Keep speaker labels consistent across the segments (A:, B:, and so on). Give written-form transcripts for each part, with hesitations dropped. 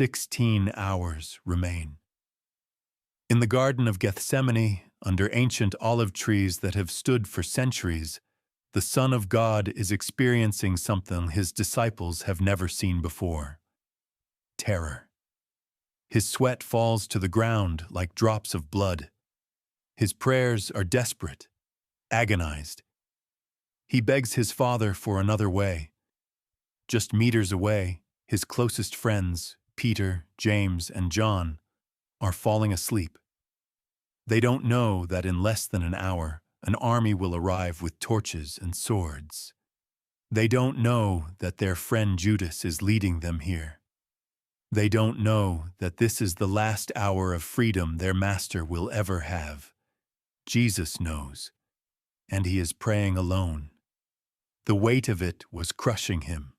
A: 16 hours remain. In the Garden of Gethsemane, under ancient olive trees that have stood for centuries, the Son of God is experiencing something his disciples have never seen before: terror. His sweat falls to the ground like drops of blood. His prayers are desperate, agonized. He begs his Father for another way. Just meters away, his closest friends, Peter, James, and John, are falling asleep. They don't know that in less than an hour, an army will arrive with torches and swords. They don't know that their friend Judas is leading them here. They don't know that this is the last hour of freedom their master will ever have. Jesus knows, and he is praying alone. The weight of it was crushing him.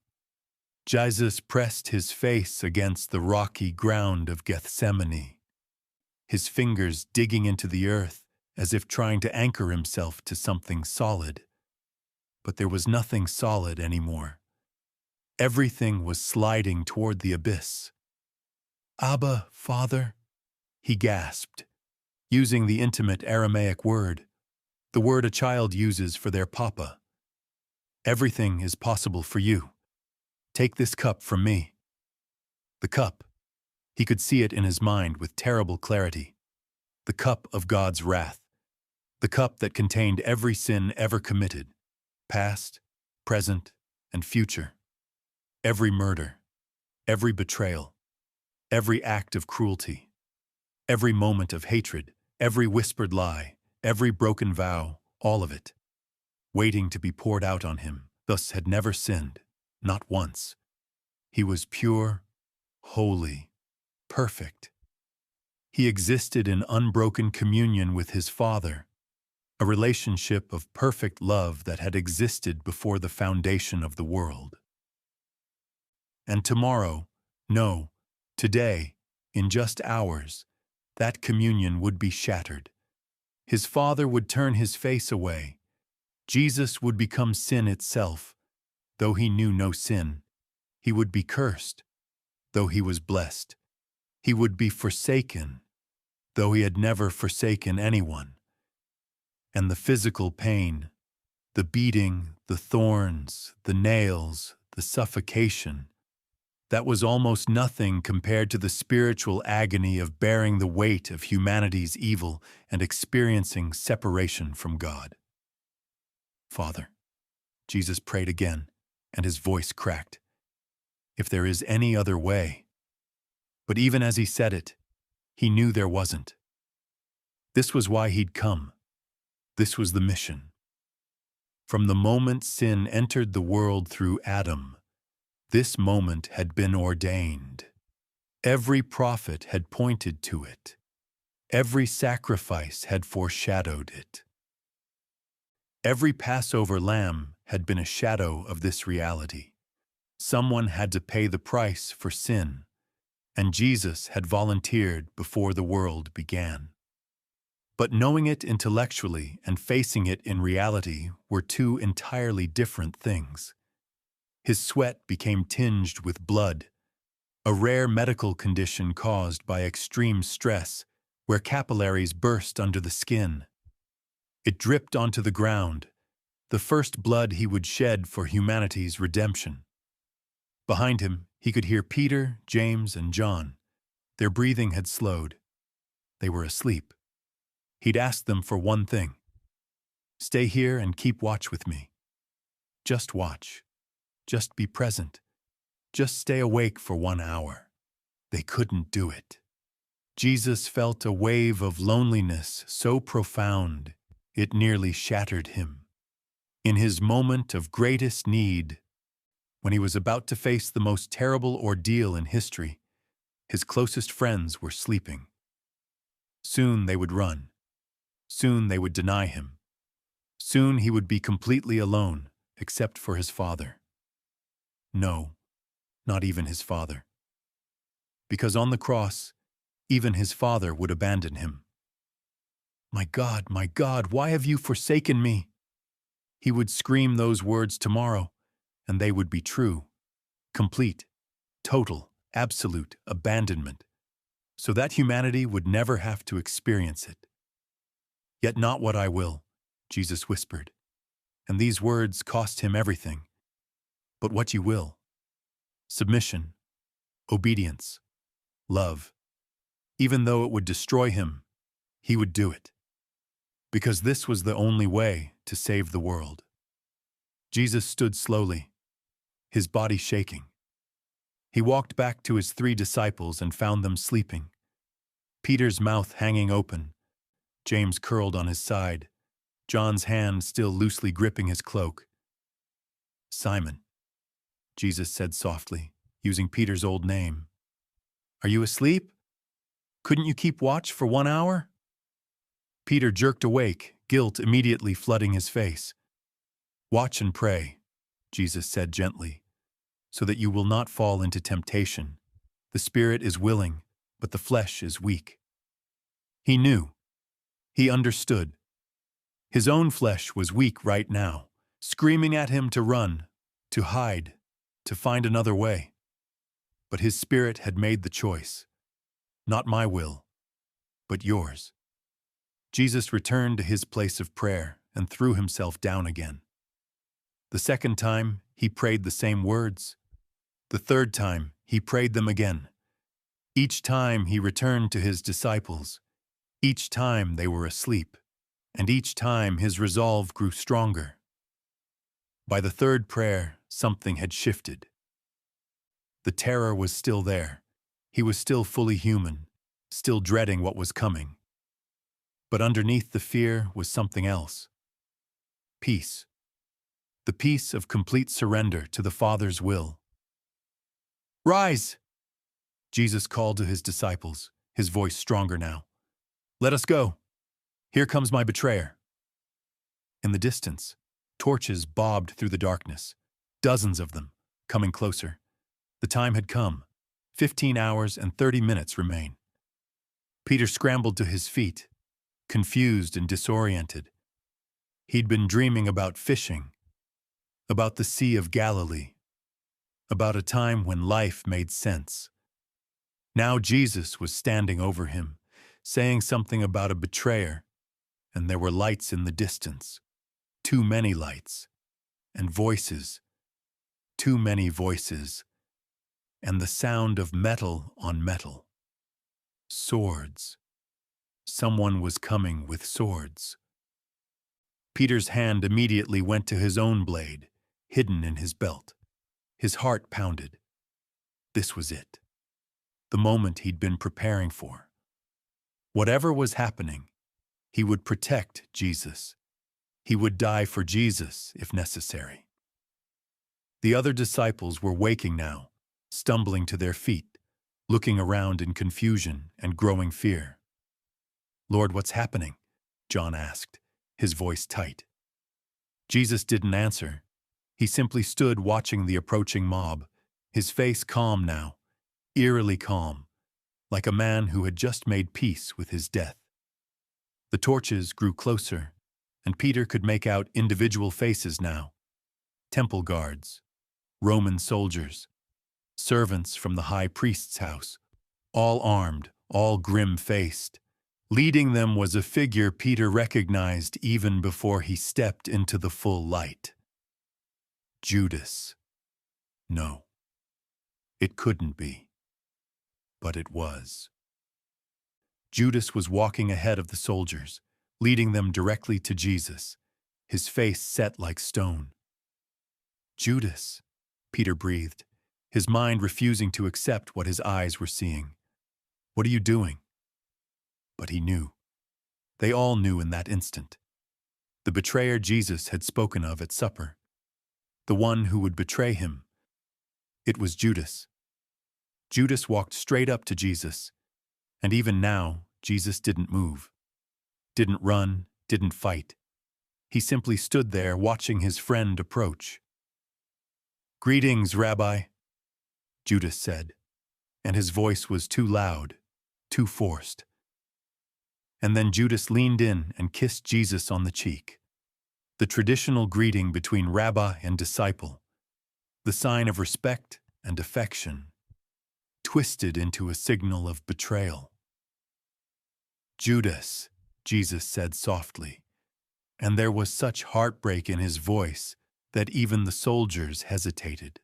A: Jesus pressed his face against the rocky ground of Gethsemane, his fingers digging into the earth as if trying to anchor himself to something solid. But there was nothing solid anymore. Everything was sliding toward the abyss. "Abba, Father," he gasped, using the intimate Aramaic word, the word a child uses for their papa. "Everything is possible for you. Take this cup from me." The cup. He could see it in his mind with terrible clarity. The cup of God's wrath. The cup that contained every sin ever committed, past, present, and future. Every murder, every betrayal, every act of cruelty, every moment of hatred, every whispered lie, every broken vow, all of it, waiting to be poured out on him, thus had never sinned, not once. He was pure, holy, perfect. He existed in unbroken communion with his Father, a relationship of perfect love that had existed before the foundation of the world. And tomorrow, no, today, in just hours, that communion would be shattered. His Father would turn his face away. Jesus would become sin itself. Though he knew no sin, he would be cursed. Though he was blessed, he would be forsaken, though he had never forsaken anyone. And the physical pain, the beating, the thorns, the nails, the suffocation, that was almost nothing compared to the spiritual agony of bearing the weight of humanity's evil and experiencing separation from God. "Father," Jesus prayed again, and his voice cracked, "if there is any other way." But even as he said it, he knew there wasn't. This was why he'd come. This was the mission. From the moment sin entered the world through Adam, this moment had been ordained. Every prophet had pointed to it. Every sacrifice had foreshadowed it. Every Passover lamb had been a shadow of this reality. Someone had to pay the price for sin, and Jesus had volunteered before the world began. But knowing it intellectually and facing it in reality were two entirely different things. His sweat became tinged with blood, a rare medical condition caused by extreme stress where capillaries burst under the skin. It dripped onto the ground, the first blood he would shed for humanity's redemption. Behind him, he could hear Peter, James, and John. Their breathing had slowed. They were asleep. He'd asked them for one thing: "Stay here and keep watch with me. Just watch. Just be present. Just stay awake for 1 hour." They couldn't do it. Jesus felt a wave of loneliness so profound it nearly shattered him. In his moment of greatest need, when he was about to face the most terrible ordeal in history, his closest friends were sleeping. Soon they would run. Soon they would deny him. Soon he would be completely alone, except for his Father. No, not even his Father. Because on the cross, even his Father would abandon him. my God, why have you forsaken me?" He would scream those words tomorrow, and they would be true, complete, total, absolute abandonment, so that humanity would never have to experience it. "Yet not what I will," Jesus whispered, and these words cost him everything. "But what you will." Submission, obedience, love. Even though it would destroy him, he would do it. Because this was the only way to save the world. Jesus stood slowly, his body shaking. He walked back to his 3 disciples and found them sleeping. Peter's mouth hanging open, James curled on his side, John's hand still loosely gripping his cloak. "Simon," Jesus said softly, using Peter's old name. "Are you asleep? Couldn't you keep watch for 1 hour?" Peter jerked awake, guilt immediately flooding his face. "Watch and pray," Jesus said gently, "so that you will not fall into temptation. The spirit is willing, but the flesh is weak." He knew. He understood. His own flesh was weak right now, screaming at him to run, to hide, to find another way. But his spirit had made the choice. "Not my will, but yours." Jesus returned to his place of prayer and threw himself down again. The second time, he prayed the same words. The third time, he prayed them again. Each time he returned to his disciples. Each time they were asleep, and each time his resolve grew stronger. By the third prayer, something had shifted. The terror was still there. He was still fully human, still dreading what was coming. But underneath the fear was something else. Peace. The peace of complete surrender to the Father's will. "Rise!" Jesus called to his disciples, his voice stronger now. "Let us go. Here comes my betrayer." In the distance, torches bobbed through the darkness, dozens of them, coming closer. The time had come. 15 hours and 30 minutes remain. Peter scrambled to his feet, confused and disoriented. He'd been dreaming about fishing, about the Sea of Galilee, about a time when life made sense. Now Jesus was standing over him, saying something about a betrayer, and there were lights in the distance, too many lights, and voices, too many voices, and the sound of metal on metal. Swords. Someone was coming with swords. Peter's hand immediately went to his own blade, hidden in his belt. His heart pounded. This was it. The moment he'd been preparing for. Whatever was happening, he would protect Jesus. He would die for Jesus if necessary. The other disciples were waking now, stumbling to their feet, looking around in confusion and growing fear. "Lord, what's happening?" John asked, his voice tight. Jesus didn't answer. He simply stood watching the approaching mob, his face calm now, eerily calm, like a man who had just made peace with his death. The torches grew closer, and Peter could make out individual faces now. Temple guards, Roman soldiers, servants from the high priest's house, all armed, all grim-faced. Leading them was a figure Peter recognized even before he stepped into the full light. Judas. No, it couldn't be. But it was. Judas was walking ahead of the soldiers, leading them directly to Jesus, his face set like stone. "Judas," Peter breathed, his mind refusing to accept what his eyes were seeing. "What are you doing?" But he knew. They all knew in that instant. The betrayer Jesus had spoken of at supper. The one who would betray him. It was Judas. Judas walked straight up to Jesus, and even now, Jesus didn't move. Didn't run, didn't fight. He simply stood there watching his friend approach. "Greetings, Rabbi," Judas said, and his voice was too loud, too forced. And then Judas leaned in and kissed Jesus on the cheek. The traditional greeting between rabbi and disciple. The sign of respect and affection. twisted into a signal of betrayal. "Judas," Jesus said softly, and there was such heartbreak in his voice that even the soldiers hesitated.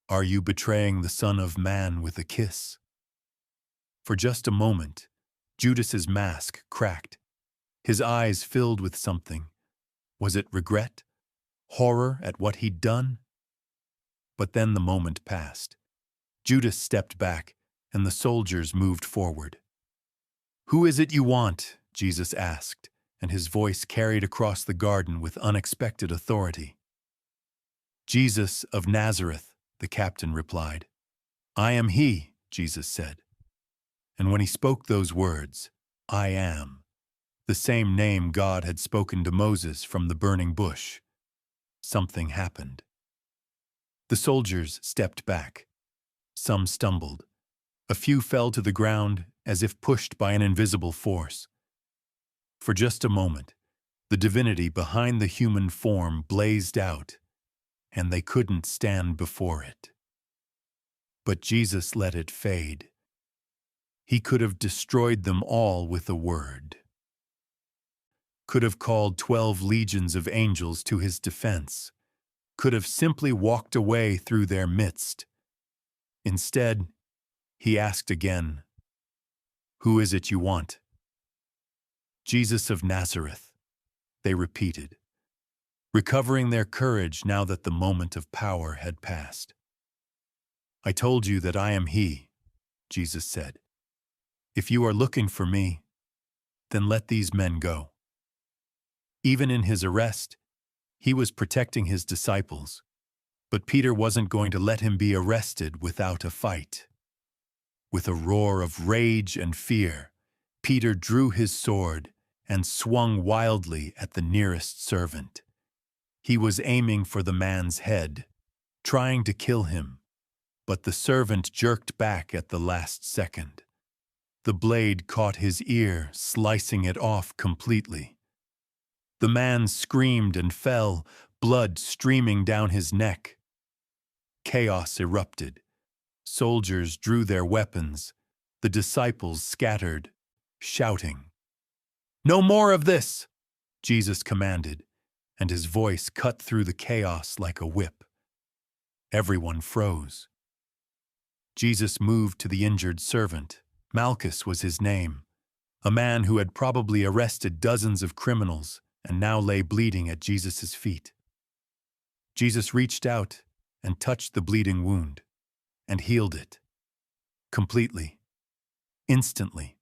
A: "Are you betraying the Son of Man with a kiss?" For just a moment, Judas's mask cracked. His eyes filled with something. Was it regret? Horror at what he'd done? But then the moment passed. Judas stepped back, and the soldiers moved forward. "Who is it you want?" Jesus asked, and his voice carried across the garden with unexpected authority. "Jesus of Nazareth," the captain replied. "I am he," Jesus said. And when he spoke those words, "I am," the same name God had spoken to Moses from the burning bush, something happened. The soldiers stepped back. Some stumbled. A few fell to the ground as if pushed by an invisible force. For just a moment, the divinity behind the human form blazed out, and they couldn't stand before it. But Jesus let it fade. He could have destroyed them all with a word. Could have called 12 legions of angels to his defense. Could have simply walked away through their midst. Instead, he asked again, "Who is it you want?" "Jesus of Nazareth," they repeated, recovering their courage now that the moment of power had passed. "I told you that I am he," Jesus said. "If you are looking for me, then let these men go." Even in his arrest, he was protecting his disciples, but Peter wasn't going to let him be arrested without a fight. With a roar of rage and fear, Peter drew his sword and swung wildly at the nearest servant. He was aiming for the man's head, trying to kill him, but the servant jerked back at the last second. The blade caught his ear, slicing it off completely. The man screamed and fell, blood streaming down his neck. Chaos erupted. Soldiers drew their weapons. The disciples scattered, shouting. "No more of this!" Jesus commanded, and his voice cut through the chaos like a whip. Everyone froze. Jesus moved to the injured servant. Malchus was his name, a man who had probably arrested dozens of criminals and now lay bleeding at Jesus' feet. Jesus reached out and touched the bleeding wound and healed it. Completely. Instantly.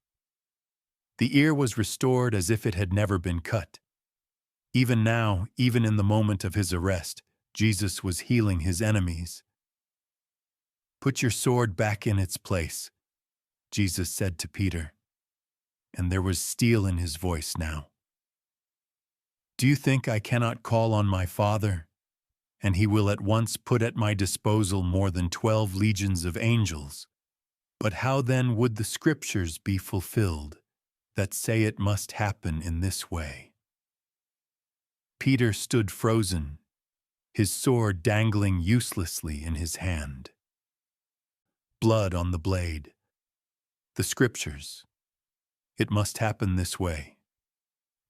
A: The ear was restored as if it had never been cut. Even now, even in the moment of his arrest, Jesus was healing his enemies. "Put your sword back in its place," Jesus said to Peter, and there was steel in his voice now. "Do you think I cannot call on my Father, and he will at once put at my disposal more than 12 legions of angels? But how then would the scriptures be fulfilled that say it must happen in this way?" Peter stood frozen, his sword dangling uselessly in his hand. Blood on the blade. The scriptures. It must happen this way.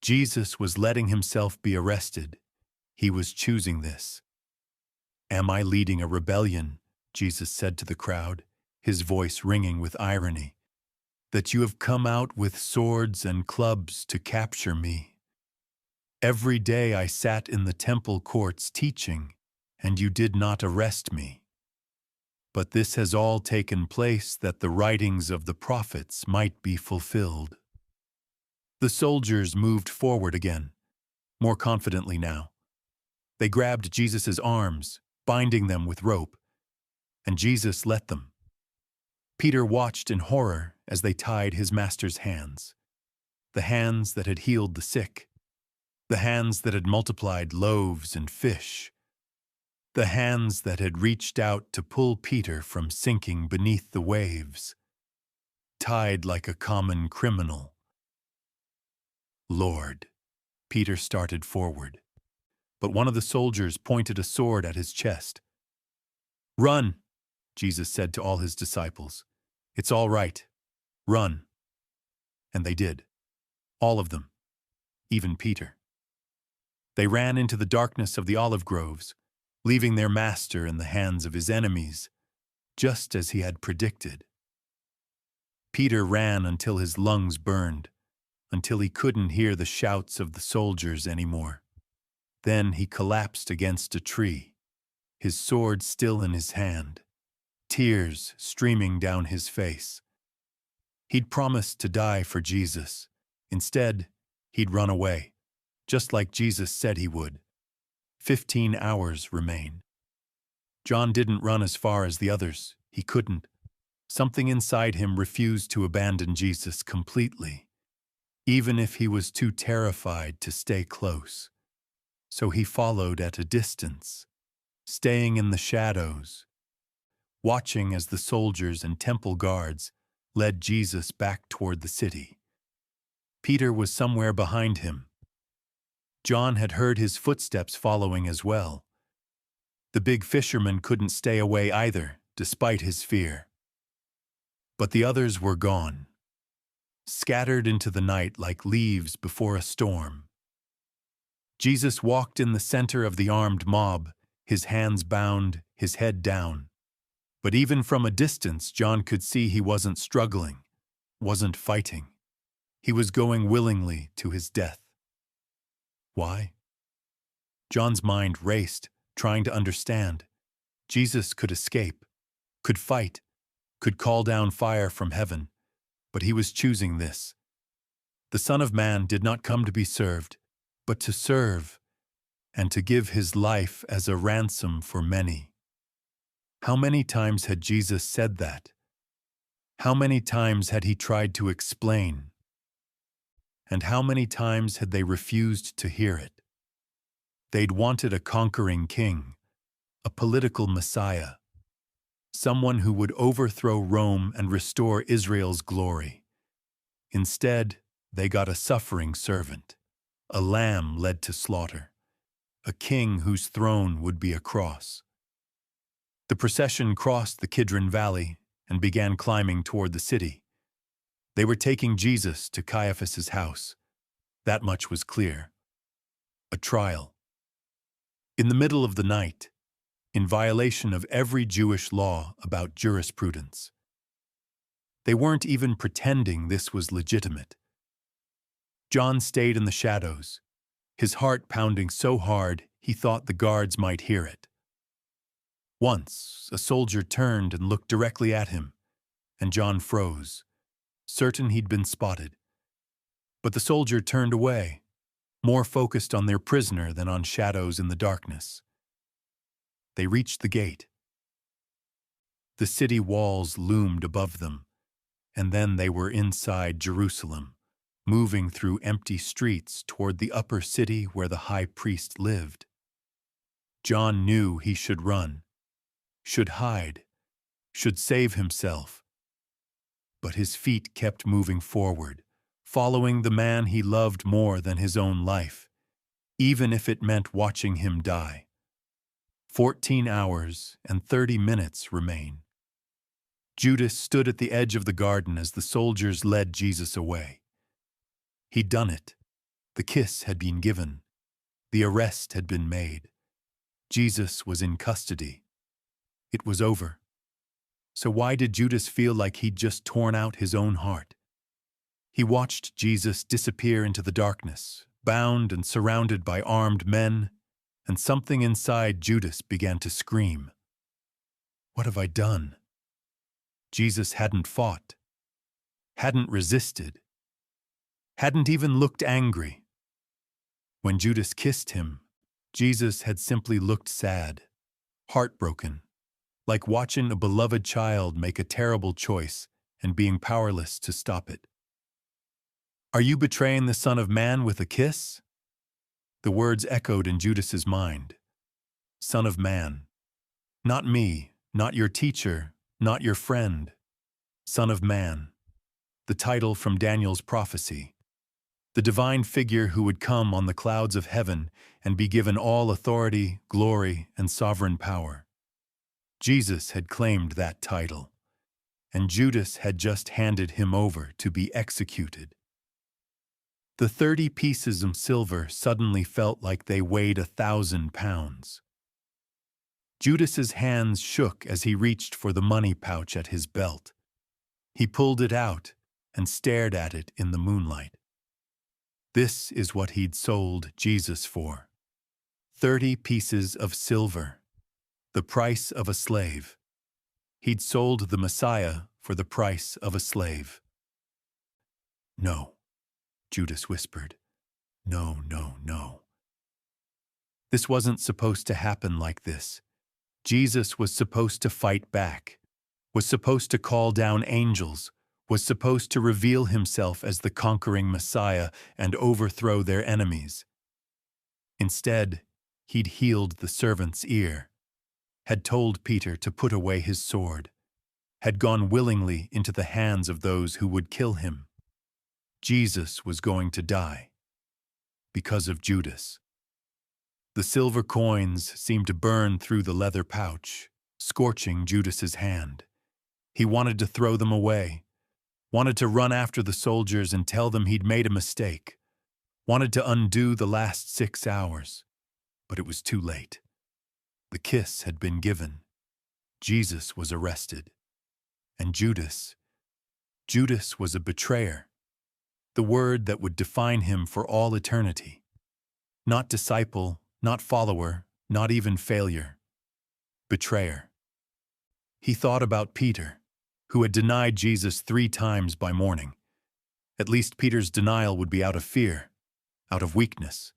A: Jesus was letting himself be arrested. He was choosing this. "Am I leading a rebellion?" Jesus said to the crowd, his voice ringing with irony. "That you have come out with swords and clubs to capture me? Every day I sat in the temple courts teaching, and you did not arrest me. But this has all taken place that the writings of the prophets might be fulfilled." The soldiers moved forward again, more confidently now. They grabbed Jesus' arms, binding them with rope, and Jesus let them. Peter watched in horror as they tied his master's hands, the hands that had healed the sick, the hands that had multiplied loaves and fish, the hands that had reached out to pull Peter from sinking beneath the waves, tied like a common criminal. "Lord," Peter started forward, but one of the soldiers pointed a sword at his chest. "Run," Jesus said to all his disciples. "It's all right. Run." And they did. All of them. Even Peter. They ran into the darkness of the olive groves, leaving their master in the hands of his enemies, just as he had predicted. Peter ran until his lungs burned, until he couldn't hear the shouts of the soldiers anymore. Then he collapsed against a tree, his sword still in his hand, tears streaming down his face. He'd promised to die for Jesus. Instead, he'd run away, just like Jesus said he would. 15 hours remain. John didn't run as far as the others. He couldn't. Something inside him refused to abandon Jesus completely, even if he was too terrified to stay close. So he followed at a distance, staying in the shadows, watching as the soldiers and temple guards led Jesus back toward the city. Peter was somewhere behind him. John had heard his footsteps following as well. The big fisherman couldn't stay away either, despite his fear. But the others were gone, scattered into the night like leaves before a storm. Jesus walked in the center of the armed mob, his hands bound, his head down. But even from a distance, John could see he wasn't struggling, wasn't fighting. He was going willingly to his death. Why? John's mind raced, trying to understand. Jesus could escape, could fight, could call down fire from heaven, but he was choosing this. The Son of Man did not come to be served, but to serve, and to give his life as a ransom for many. How many times had Jesus said that? How many times had he tried to explain? And how many times had they refused to hear it? They'd wanted a conquering king, a political Messiah, someone who would overthrow Rome and restore Israel's glory. Instead, they got a suffering servant, a lamb led to slaughter, a king whose throne would be a cross. The procession crossed the Kidron Valley and began climbing toward the city. They were taking Jesus to Caiaphas' house. That much was clear. A trial. In the middle of the night, in violation of every Jewish law about jurisprudence. They weren't even pretending this was legitimate. John stayed in the shadows, his heart pounding so hard he thought the guards might hear it. Once, a soldier turned and looked directly at him, and John froze, certain he'd been spotted. But the soldier turned away, more focused on their prisoner than on shadows in the darkness. They reached the gate. The city walls loomed above them, and then they were inside Jerusalem, moving through empty streets toward the upper city where the high priest lived. John knew he should run, should hide, should save himself. But his feet kept moving forward, following the man he loved more than his own life, even if it meant watching him die. 14 hours and 30 minutes remain. Judas stood at the edge of the garden as the soldiers led Jesus away. He'd done it. The kiss had been given. The arrest had been made. Jesus was in custody. It was over. So why did Judas feel like he'd just torn out his own heart? He watched Jesus disappear into the darkness, bound and surrounded by armed men, and something inside Judas began to scream. What have I done? Jesus hadn't fought, hadn't resisted, hadn't even looked angry. When Judas kissed him, Jesus had simply looked sad, heartbroken, like watching a beloved child make a terrible choice and being powerless to stop it. Are you betraying the Son of Man with a kiss? The words echoed in Judas's mind. Son of Man. Not me, not your teacher, not your friend. Son of Man. The title from Daniel's prophecy. The divine figure who would come on the clouds of heaven and be given all authority, glory, and sovereign power. Jesus had claimed that title, and Judas had just handed him over to be executed. The 30 pieces of silver suddenly felt like they weighed 1,000 pounds. Judas's hands shook as he reached for the money pouch at his belt. He pulled it out and stared at it in the moonlight. This is what he'd sold Jesus for. 30 pieces of silver, the price of a slave. He'd sold the Messiah for the price of a slave. No, Judas whispered. No, no, no. This wasn't supposed to happen like this. Jesus was supposed to fight back, was supposed to call down angels, was supposed to reveal himself as the conquering Messiah and overthrow their enemies. Instead, he'd healed the servant's ear, had told Peter to put away his sword, had gone willingly into the hands of those who would kill him. Jesus was going to die because of Judas. The silver coins seemed to burn through the leather pouch, scorching Judas's hand. He wanted to throw them away, wanted to run after the soldiers and tell them he'd made a mistake, wanted to undo the last 6 hours, but it was too late. The kiss had been given. Jesus was arrested. And Judas was a betrayer, the word that would define him for all eternity. Not disciple, not follower, not even failure. Betrayer. He thought about Peter, who had denied Jesus 3 times by morning. At least Peter's denial would be out of fear, out of weakness.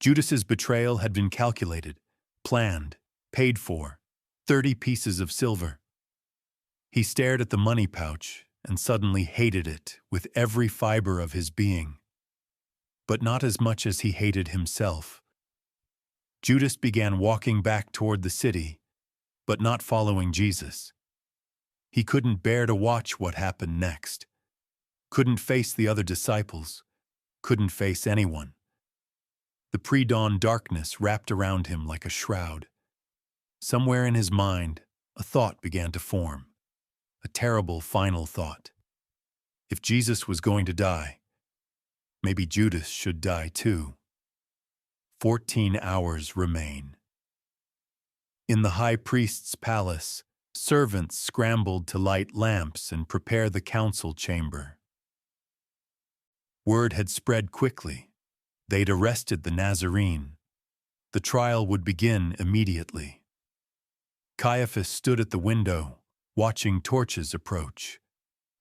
A: Judas's betrayal had been calculated, planned, paid for, 30 pieces of silver. He stared at the money pouch and suddenly hated it with every fiber of his being. But not as much as he hated himself. Judas began walking back toward the city, but not following Jesus. He couldn't bear to watch what happened next. Couldn't face the other disciples. Couldn't face anyone. The pre-dawn darkness wrapped around him like a shroud. Somewhere in his mind, a thought began to form. A terrible final thought. If Jesus was going to die, maybe Judas should die too. 14 hours remain. In the high priest's palace, servants scrambled to light lamps and prepare the council chamber. Word had spread quickly. They'd arrested the Nazarene. The trial would begin immediately. Caiaphas stood at the window, watching torches approach.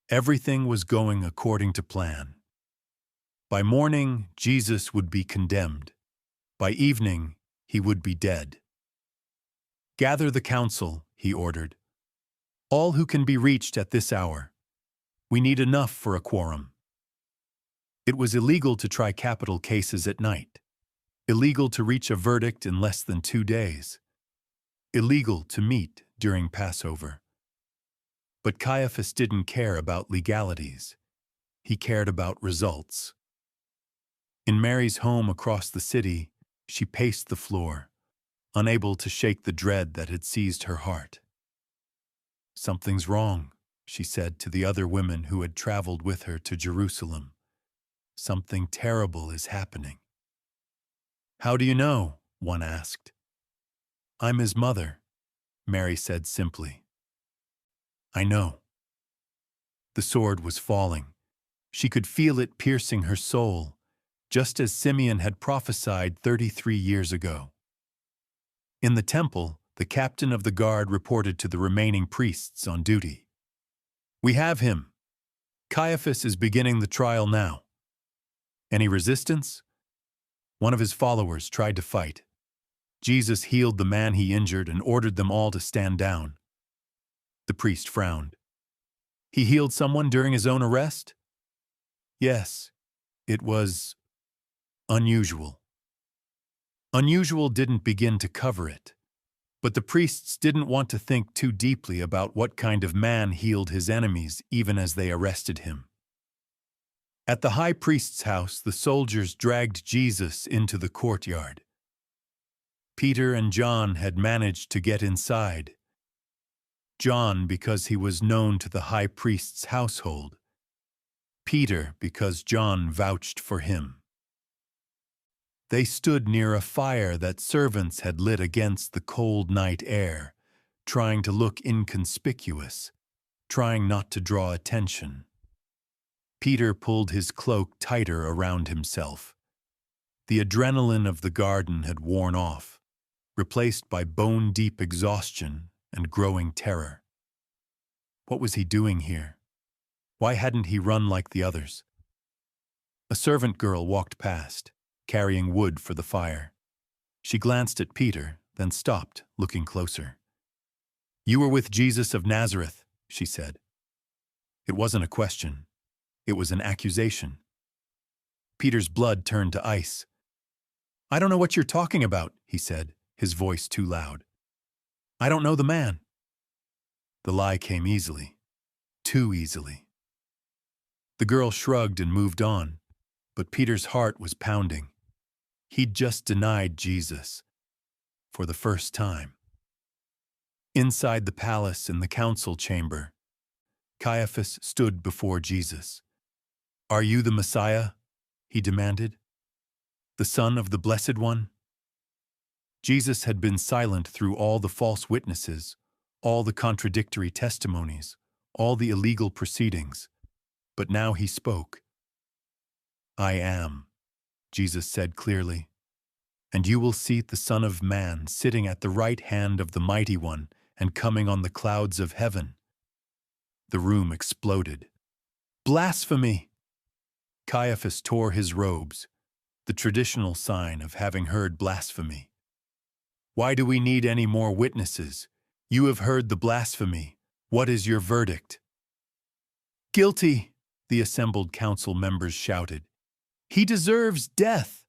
A: Everything was going according to plan. By morning, Jesus would be condemned. By evening, he would be dead. "Gather the council," he ordered. "All who can be reached at this hour. We need enough for a quorum." It was illegal to try capital cases at night. Illegal to reach a verdict in less than 2 days. Illegal to meet during Passover. But Caiaphas didn't care about legalities. He cared about results. In Mary's home across the city, she paced the floor, unable to shake the dread that had seized her heart. "Something's wrong," she said to the other women who had traveled with her to Jerusalem. "Something terrible is happening." "How do you know?" one asked. "I'm his mother," Mary said simply. "I know." The sword was falling. She could feel it piercing her soul, just as Simeon had prophesied 33 years ago. In the temple, the captain of the guard reported to the remaining priests on duty. "We have him. Caiaphas is beginning the trial now." Any resistance? One of his followers tried to fight. Jesus healed the man he injured and ordered them all to stand down. The priest frowned. "He healed someone during his own arrest?" "Yes, it was unusual." Unusual didn't begin to cover it, but the priests didn't want to think too deeply about what kind of man healed his enemies even as they arrested him. At the high priest's house, the soldiers dragged Jesus into the courtyard. Peter and John had managed to get inside, John because he was known to the high priest's household, Peter because John vouched for him. They stood near a fire that servants had lit against the cold night air, trying to look inconspicuous, trying not to draw attention. Peter pulled his cloak tighter around himself. The adrenaline of the garden had worn off, replaced by bone-deep exhaustion and growing terror. What was he doing here? Why hadn't he run like the others? A servant girl walked past, carrying wood for the fire. She glanced at Peter, then stopped, looking closer. "You were with Jesus of Nazareth," she said. It wasn't a question. It was an accusation. Peter's blood turned to ice. "I don't know what you're talking about," he said, his voice too loud. "I don't know the man." The lie came easily, too easily. The girl shrugged and moved on, but Peter's heart was pounding. He'd just denied Jesus, for the first time. Inside the palace in the council chamber, Caiaphas stood before Jesus. "Are you the Messiah?" he demanded. "The Son of the Blessed One?" Jesus had been silent through all the false witnesses, all the contradictory testimonies, all the illegal proceedings. But now he spoke. "I am," Jesus said clearly, "and you will see the Son of Man sitting at the right hand of the Mighty One and coming on the clouds of heaven." The room exploded. "Blasphemy!" Caiaphas tore his robes, the traditional sign of having heard blasphemy. "Why do we need any more witnesses? You have heard the blasphemy. What is your verdict?" "Guilty," the assembled council members shouted. "He deserves death."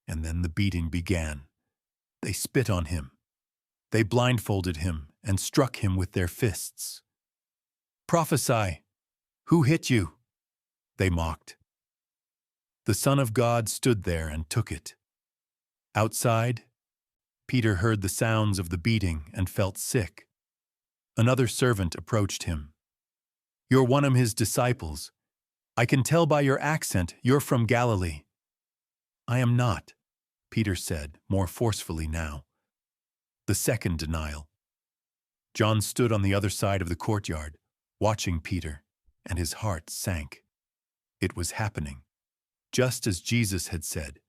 A: And then the beating began. They spit on him. They blindfolded him and struck him with their fists. "Prophesy! Who hit you?" they mocked. The Son of God stood there and took it. Outside, Peter heard the sounds of the beating and felt sick. Another servant approached him. "You're one of his disciples. I can tell by your accent you're from Galilee." "I am not," Peter said, more forcefully now. The second denial. John stood on the other side of the courtyard, watching Peter, and his heart sank. It was happening, just as Jesus had said.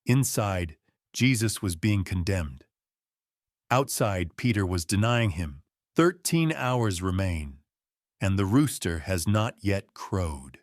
A: Inside, Jesus was being condemned. Outside, Peter was denying him. 13 hours remain, and the rooster has not yet crowed.